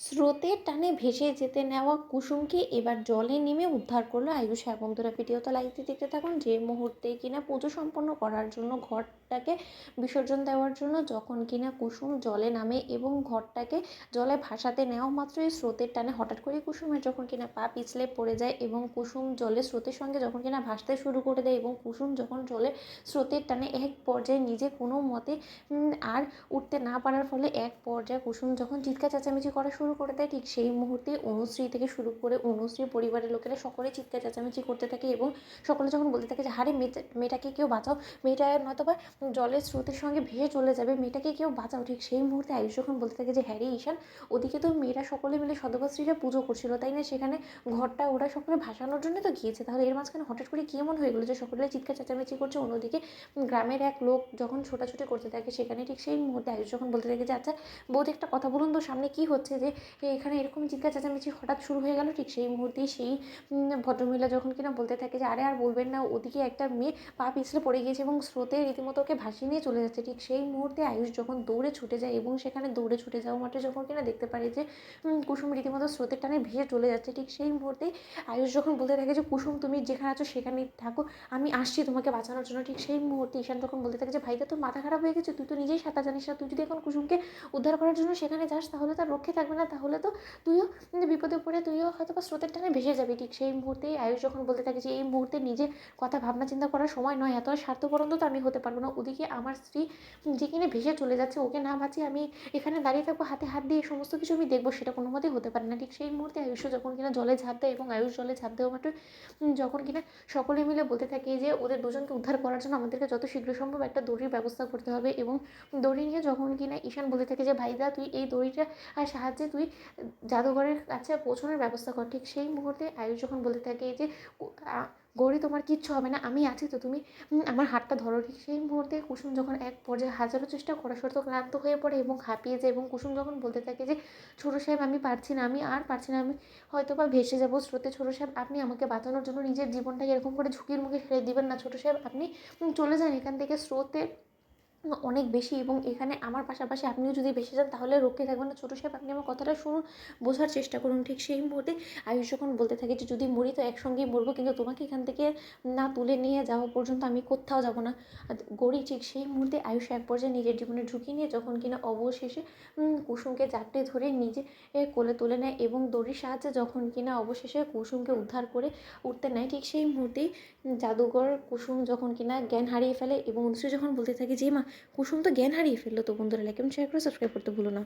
স্রোতের টানে ভেসে যেতে নেওয়া কুসুমকে এবার জলে নেমে উদ্ধার করলো আয়ুষ। হ্যাঁ বন্ধুরা, ভিডিওটা লাইক দেখতে থাকুন। যে মুহূর্তে কিনা পুজো সম্পন্ন করার জন্য ঘরটাকে বিসর্জন দেওয়ার জন্য যখন কিনা কুসুম জলে নামে এবং ঘরটাকে জলে ভাসাতে নেওয়া মাত্রই স্রোতের টানে হঠাৎ করে কুসুমের যখন কিনা পা পিছলে পড়ে যায় এবং কুসুম জলে স্রোতের সঙ্গে যখন কিনা ভাসতে শুরু করে দেয় এবং কুসুম যখন জলে স্রোতের টানে এক পর্যায়ে নিজে কোনো মতে আর উঠতে না পারার ফলে এক পর্যায়ে কুসুম যখন চিৎকার চেঁচামেচি করা শুরু করে দেয়, ঠিক সেই মুহূর্তে অনুশ্রী থেকে শুরু করে অনুশ্রীর পরিবারের লোকেরা সকলে চিৎকার চেঁচামেচি করতে থাকে এবং সকলে যখন বলতে থাকে যে হারে মেয়েটাকে কেউ বাঁচাও, মেয়েটা নয়তোবা জলের স্রোতের সঙ্গে ভেসে চলে যাবে, মেয়েটাকে কেউ বাঁচাও। ঠিক সেই মুহূর্তে আয়ুষ যখন বলতে থাকে যে হ্যাঁ রে ঈশান, ওদিকে তো মেয়েরা সকলে মিলে সদবাশ্রীরা পুজো করছিল তাই না, সেখানে ঘরটা ওরা সকলে ভাসানোর জন্য তো গিয়েছে, তাহলে এর মাঝখানে হঠাৎ করে কী এমন হয়ে গেলো যে সকলে চিৎকার চেঁচামেচি করছে। অন্যদিকে গ্রামের এক লোক যখন ছোটাছুটি করতে থাকে সেখানে ঠিক সেই মুহূর্তে আয়ুষ যখন বলতে থাকে যে আচ্ছা বৌদি একটা কথা বলুন তো, সামনে কী হচ্ছে যে এখানে এরকম চিৎকার চেঁচামেচি হঠাৎ শুরু হয়ে গেল। ঠিক সেই মুহূর্তেই সেই ভদ্রমহিলা যখন কিনা বলতে থাকে যে আরে আর বলবেন না, ওদিকে একটা মেয়ে পা পিছলে পড়ে গিয়েছে এবং স্রোতে রীতিমতো ওকে ভাসিয়ে নিয়ে চলে যাচ্ছে। ঠিক সেই মুহূর্তে আয়ুষ যখন দৌড়ে ছুটে যায় এবং সেখানে দৌড়ে ছুটে যাওয়া মাত্র যখন কিনা দেখতে পারে যে কুসুম রীতিমতো স্রোতের টানে ভেসে চলে যাচ্ছে, ঠিক সেই মুহূর্তেই আয়ুষ যখন বলতে থাকে যে কুসুম তুমি যেখানে আছো সেখানেই থাকো, আমি আসছি তোমাকে বাঁচানোর জন্য। ঠিক সেই মুহূর্তে ঈশান যখন বলতে থাকে যে ভাইটা তোর মাথা খারাপ হয়ে গেছে, তুই তো নিজেই সাঁতার জানিস না, তুই যদি এখন কুসুমকে উদ্ধার করার জন্য সেখানে যাস তাহলে তার রক্ষে থাকবে না, তাহলে তো তুইও বিপদে পড়ে তুইও হয়তো বা স্রোতের টানে ভেসে যাবি। ঠিক সেই মুহূর্তেই আয়ুষ যখন বলতে থাকে যে এই মুহূর্তে নিজের কথা ভাবনা চিন্তা করার সময় নয়, এত স্বার্থপরন্ত তো আমি হতে পারবো না। ওদিকে আমার স্ত্রী যে কিনা ভেসে চলে যাচ্ছে, ওকে না বাঁচিয়ে আমি এখানে দাঁড়িয়ে থাকবো হাতে হাত দিয়ে সমস্ত কিছু আমি দেখবো, সেটা কোনো মতেই হতে পারে না। ঠিক সেই মুহূর্তে আয়ুষ যখন কিনা জলে ঝাঁপ দেয় এবং আয়ুষ জলে ঝাঁপ দেওয়া মাত্র যখন কিনা সকলে মিলে বলতে থাকে যে ওদের দুজনকে উদ্ধার করার জন্য আমাদেরকে যত শীঘ্র সম্ভব একটা দড়ির ব্যবস্থা করতে হবে এবং দড়ি নিয়ে যখন কিনা ঈশান বলতে থাকে যে ভাইদা তুই এই দড়িটা সাহায্যে তুই জাদুঘরের কাছে পৌঁছানোর ব্যবস্থা কর। ঠিক সেই মুহূর্তে আয়ুষ যখন বলতে থাকে যে গৌরী তোমার কিচ্ছু হবে না, আমি আছি তো, তুমি আমার হাতটা ধরো। ঠিক সেই মুহূর্তে কুসুম যখন এক পর্যায়ে হাজারো চেষ্টা করা সত্ত্বেও ক্লান্ত হয়ে পড়ে এবং হাঁপিয়ে যায় এবং কুসুম যখন বলতে থাকে যে ছোটো সাহেব আমি পারছি না, আমি আর পারছি না, আমি হয়তো বা ভেসে যাবো স্রোতে, ছোটো সাহেব আপনি আমাকে বাঁচানোর জন্য নিজের জীবনটাকে এরকম করে ঝুঁকির মুখে ফেলে দিবেন না, ছোটো সাহেব আপনি চলে যান এখান থেকে, স্রোতে অনেক বেশি এবং এখানে আমার পাশাপাশি আপনিও যদি ভেসে যান তাহলে রক্ষে থাকবেন না, ছোটো সাহেব আপনি আমার কথাটা শুনুন, বোঝার চেষ্টা করুন। ঠিক সেই মুহূর্তে আয়ুষ যখন বলতে থাকে যে যদি মরি তো একসঙ্গেই মরবো, কিন্তু তোমাকে এখান থেকে না তুলে নিয়ে যাওয়া পর্যন্ত আমি কোথাও যাব না গৌরী। ঠিক সেই মুহূর্তে আয়ুষ এক পর্যায়ে নিজের জীবনের ঝুঁকি নিয়ে যখন কিনা অবশেষে কুসুমকে জাপটে ধরে নিজে কোলে তুলে নেয় এবং দড়ির সাহায্যে যখন কিনা অবশেষে কুসুমকে উদ্ধার করে উঠতে নেয়, ঠিক সেই মুহূর্তেই জাদুঘর কুসুম যখন কিনা জ্ঞান হারিয়ে ফেলে এবং অনুশ্রী যখন বলতে থাকে যে মা কুসুম তো জ্ঞান হারিয়ে ফেললো। তো বন্ধুরা লাইক এবং শেয়ার করে সাবস্ক্রাইব করতে ভুলো না।